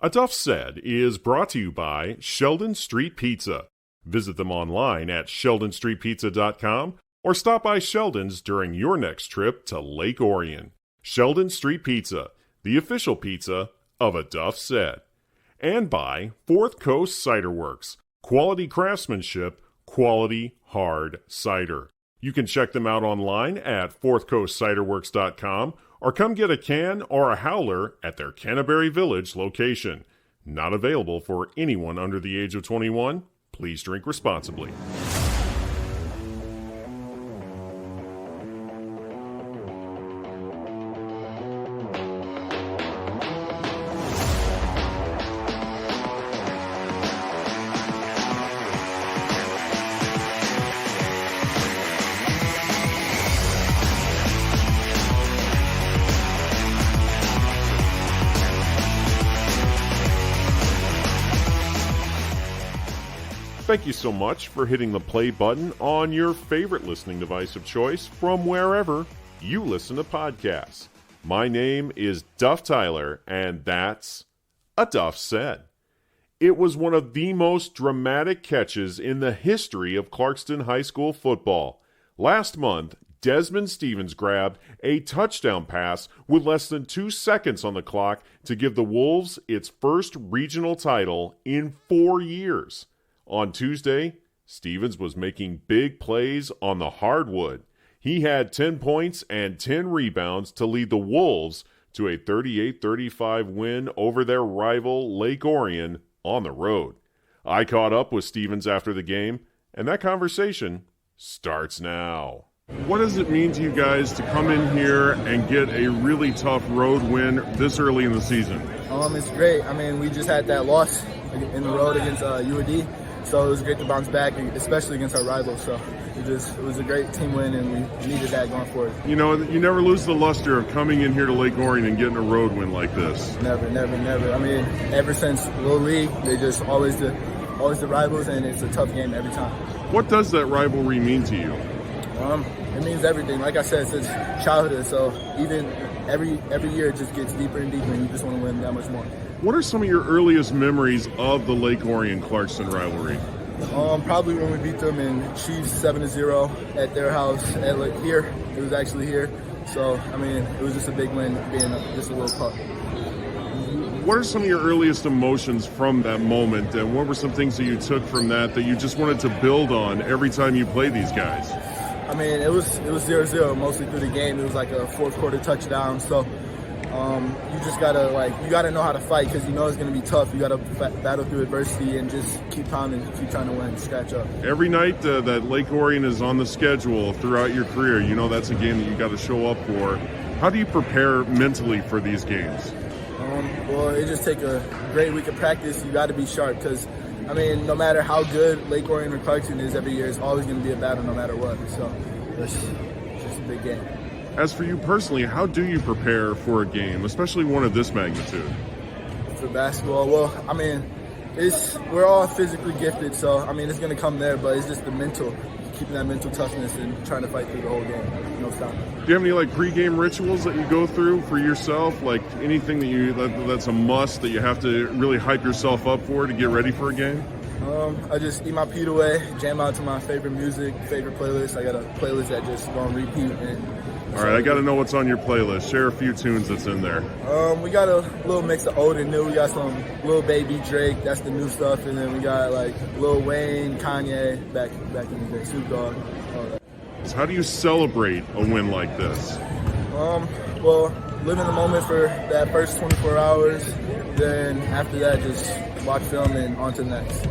A Duff Said is brought to you by Sheldon Street Pizza. Visit them online at sheldonstreetpizza.com or stop by Sheldon's during your next trip to Lake Orion. Sheldon Street Pizza, the official pizza of A Duff Said. And by Fourth Coast Cider Works. Quality craftsmanship, quality hard cider. You can check them out online at fourthcoastciderworks.com or come get a can or a howler at their Canterbury Village location. Not available for anyone under the age of 21. Please drink responsibly. Thank you so much for hitting the play button on your favorite listening device of choice from wherever you listen to podcasts. My name is Duff Tyler, and that's A Duff Said. It was one of the most dramatic catches in the history of Clarkston High School football. Last month, Desman Stephens grabbed a touchdown pass with less than 2 seconds on the clock to give the Wolves its first regional title in 4 years. On Tuesday, Stephens was making big plays on the hardwood. He had 10 points and 10 rebounds to lead the Wolves to a 38-35 win over their rival Lake Orion on the road. I caught up with Stephens after the game, and that conversation starts now. What does it mean to you guys to come in here and get a really tough road win this early in the season? It's great. We just had that loss in the road against UAD. So it was great to bounce back, especially against our rivals. So it was a great team win, and we needed that going forward. You know, you never lose the luster of coming in here to Lake Orion and getting a road win like this. Never. Ever since Little League, they just always the rivals, and it's a tough game every time. What does that rivalry mean to you? It means everything. Like I said, since childhood. So even every year, it just gets deeper and deeper, and you just want to win that much more. What are some of your earliest memories of the Lake Orion-Clarkston rivalry? Probably when we beat them in Chiefs 7-0 at their house here. It was actually here. So, it was just a big win being just a little pup. What are some of your earliest emotions from that moment, and what were some things that you took from that you just wanted to build on every time you play these guys? It was 0-0 mostly through the game. It was like a fourth quarter touchdown. So, you just gotta know how to fight because you know it's gonna be tough. You gotta battle through adversity and just keep pounding, keep trying to win, scratch up. Every night that Lake Orion is on the schedule throughout your career, you know that's a game that you got to show up for. How do you prepare mentally for these games? Well, it just take a great week of practice. You got to be sharp because, no matter how good Lake Orion or Clarkston is every year, it's always going to be a battle no matter what. So it's just a big game. As for you personally, how do you prepare for a game, especially one of this magnitude? For basketball, well, we're all physically gifted, so it's going to come there, but it's just the mental, keeping that mental toughness and trying to fight through the whole game, no stopping. Do you have any pregame rituals that you go through for yourself, like anything that's a must that you have to really hype yourself up for to get ready for a game? I just eat my Pete away, jam out to my favorite music, favorite playlist. I got a playlist that just on repeat. All right, I got to know what's on your playlist. Share a few tunes that's in there. We got a little mix of old and new. We got some Lil Baby, Drake, that's the new stuff, and then we got Lil Wayne, Kanye, back in the day, Snoop Dogg, all that. So how do you celebrate a win like this? Well, live in the moment for that first 24 hours. Then after that, just watch film and on to the next.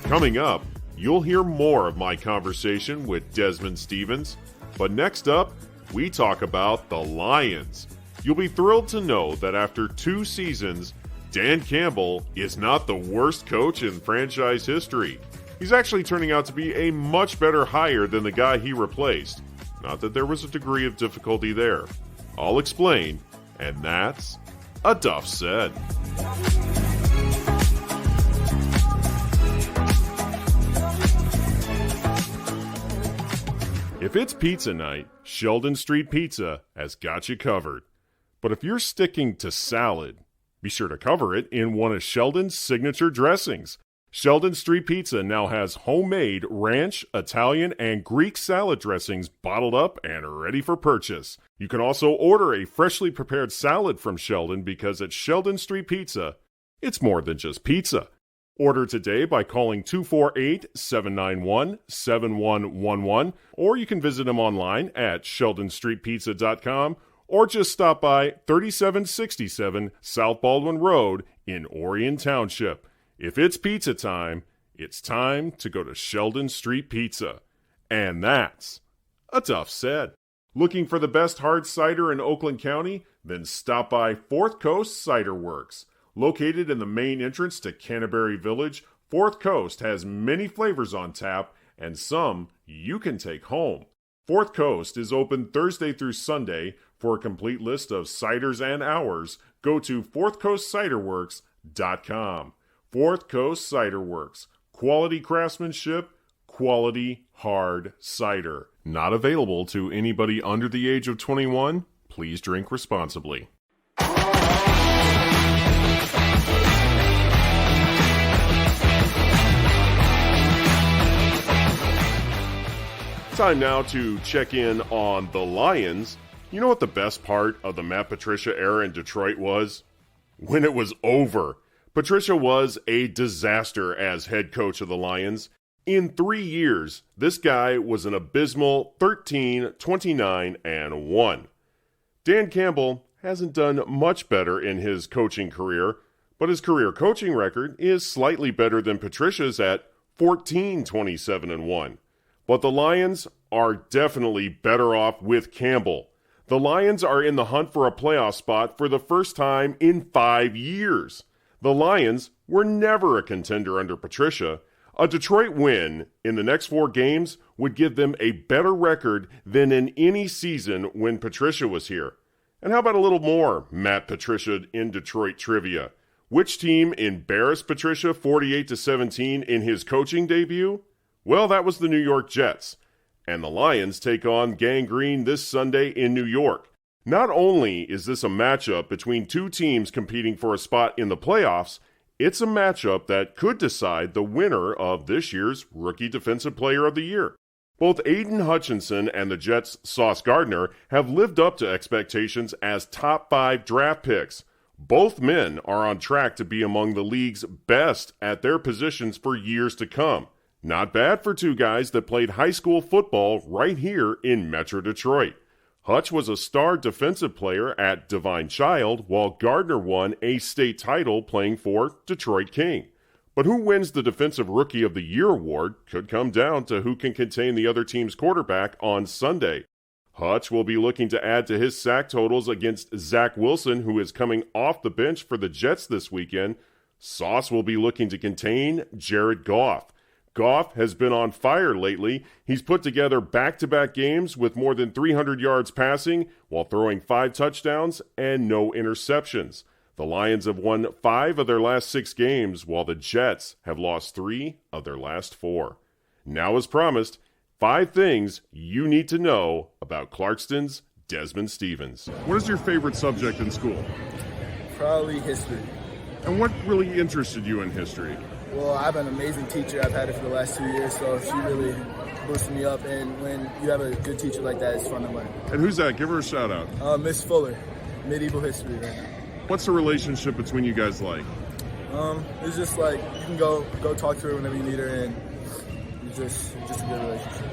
Coming up, you'll hear more of my conversation with Desman Stephens. But next up, we talk about the Lions. You'll be thrilled to know that after 2 seasons, Dan Campbell is not the worst coach in franchise history. He's actually turning out to be a much better hire than the guy he replaced. Not that there was a degree of difficulty there. I'll explain, and that's A Duff Said. If it's pizza night, Sheldon Street Pizza has got you covered. But if you're sticking to salad, be sure to cover it in one of Sheldon's signature dressings. Sheldon Street Pizza now has homemade ranch, Italian, and Greek salad dressings bottled up and ready for purchase. You can also order a freshly prepared salad from Sheldon because at Sheldon Street Pizza, it's more than just pizza. Order today by calling 248-791-7111, or you can visit them online at sheldonstreetpizza.com, or just stop by 3767 South Baldwin Road in Orion Township. If it's pizza time, it's time to go to Sheldon Street Pizza. And that's a Duff said. Looking for the best hard cider in Oakland County? Then stop by Fourth Coast Cider Works. Located in the main entrance to Canterbury Village, Fourth Coast has many flavors on tap, and some you can take home. Fourth Coast is open Thursday through Sunday. For a complete list of ciders and hours, go to fourthcoastciderworks.com. Fourth Coast Cider Works. Quality craftsmanship, quality hard cider. Not available to anybody under the age of 21. Please drink responsibly. Time now to check in on the Lions. You know what the best part of the Matt Patricia era in Detroit was? When it was over. Patricia was a disaster as head coach of the Lions. In 3 years, this guy was an abysmal 13-29-1. Dan Campbell hasn't done much better in his coaching career, but his career coaching record is slightly better than Patricia's at 14-27-1. But the Lions are definitely better off with Campbell. The Lions are in the hunt for a playoff spot for the first time in 5 years. The Lions were never a contender under Patricia. A Detroit win in the next 4 games would give them a better record than in any season when Patricia was here. And how about a little more Matt Patricia in Detroit trivia? Which team embarrassed Patricia 48-17 in his coaching debut? Well, that was the New York Jets. And the Lions take on Gang Green this Sunday in New York. Not only is this a matchup between two teams competing for a spot in the playoffs, it's a matchup that could decide the winner of this year's Rookie Defensive Player of the Year. Both Aiden Hutchinson and the Jets' Sauce Gardner have lived up to expectations as top 5 draft picks. Both men are on track to be among the league's best at their positions for years to come. Not bad for two guys that played high school football right here in Metro Detroit. Hutch was a star defensive player at Divine Child, while Gardner won a state title playing for Detroit King. But who wins the Defensive Rookie of the Year award could come down to who can contain the other team's quarterback on Sunday. Hutch will be looking to add to his sack totals against Zach Wilson, who is coming off the bench for the Jets this weekend. Sauce will be looking to contain Jared Goff. Goff has been on fire lately. He's put together back-to-back games with more than 300 yards passing while throwing 5 touchdowns and no interceptions. The Lions have won 5 of their last 6 games, while the Jets have lost 3 of their last 4. Now, as promised, 5 things you need to know about Clarkston's Desman Stephens. What is your favorite subject in school? Probably history. And what really interested you in history? Well, I have an amazing teacher. I've had it for the last 2 years, so she really boosted me up. And when you have a good teacher like that, it's fun to learn. And who's that? Give her a shout out. Miss Fuller, medieval history. Right now. What's the relationship between you guys like? It's just like you can go talk to her whenever you need her, and it's just a good relationship.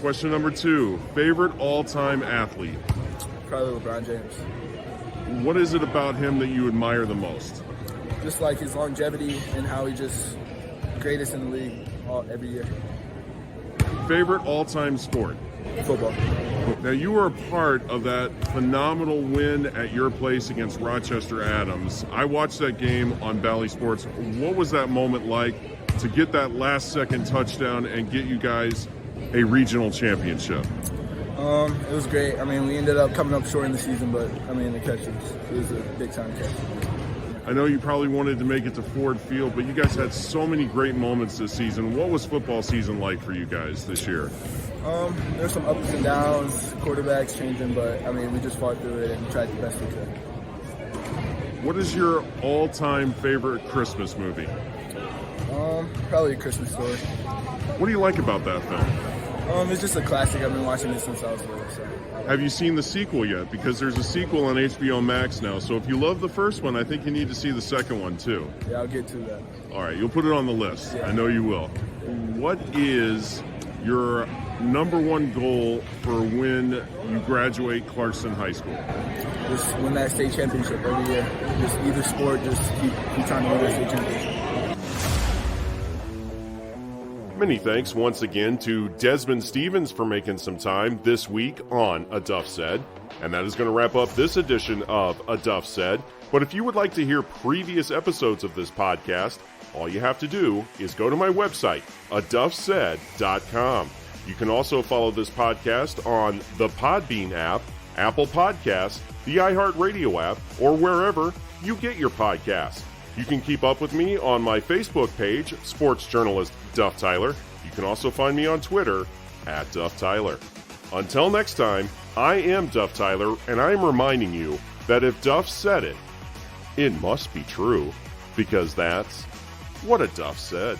Question number 2: favorite all-time athlete? Probably LeBron James. What is it about him that you admire the most? Just like his longevity and how he just greatest in the league every year. Favorite all-time sport? Football. Now, you were a part of that phenomenal win at your place against Rochester Adams. I watched that game on Bally Sports. What was that moment like to get that last-second touchdown and get you guys a regional championship? It was great. I mean, we ended up coming up short in the season, but, I mean, the catch was a big-time catch. I know you probably wanted to make it to Ford Field, but you guys had so many great moments this season. What was football season like for you guys this year? There's some ups and downs, quarterbacks changing, but I mean, we just fought through it and tried the best we could. What is your all-time favorite Christmas movie? Probably A Christmas Story. What do you like about that film? It's just a classic. I've been watching it since I was little. So. Have you seen the sequel yet? Because there's a sequel on HBO Max now. So if you love the first one, I think you need to see the second one too. Yeah, I'll get to that. All right, you'll put it on the list. Yeah. I know you will. What is your number one goal for when you graduate Clarkston High School? Just win that state championship every year. Just either sport, just keep trying to win that state championship. Many thanks once again to Desman Stephens for making some time this week on A Duff Said. And that is going to wrap up this edition of A Duff Said. But if you would like to hear previous episodes of this podcast, all you have to do is go to my website, aduffsaid.com. You can also follow this podcast on the Podbean app, Apple Podcasts, the iHeartRadio app, or wherever you get your podcasts. You can keep up with me on my Facebook page, sports journalist Duff Tyler. You can also find me on Twitter at Duff Tyler. Until next time, I am Duff Tyler, and I am reminding you that if Duff said it, it must be true, because that's what a Duff said.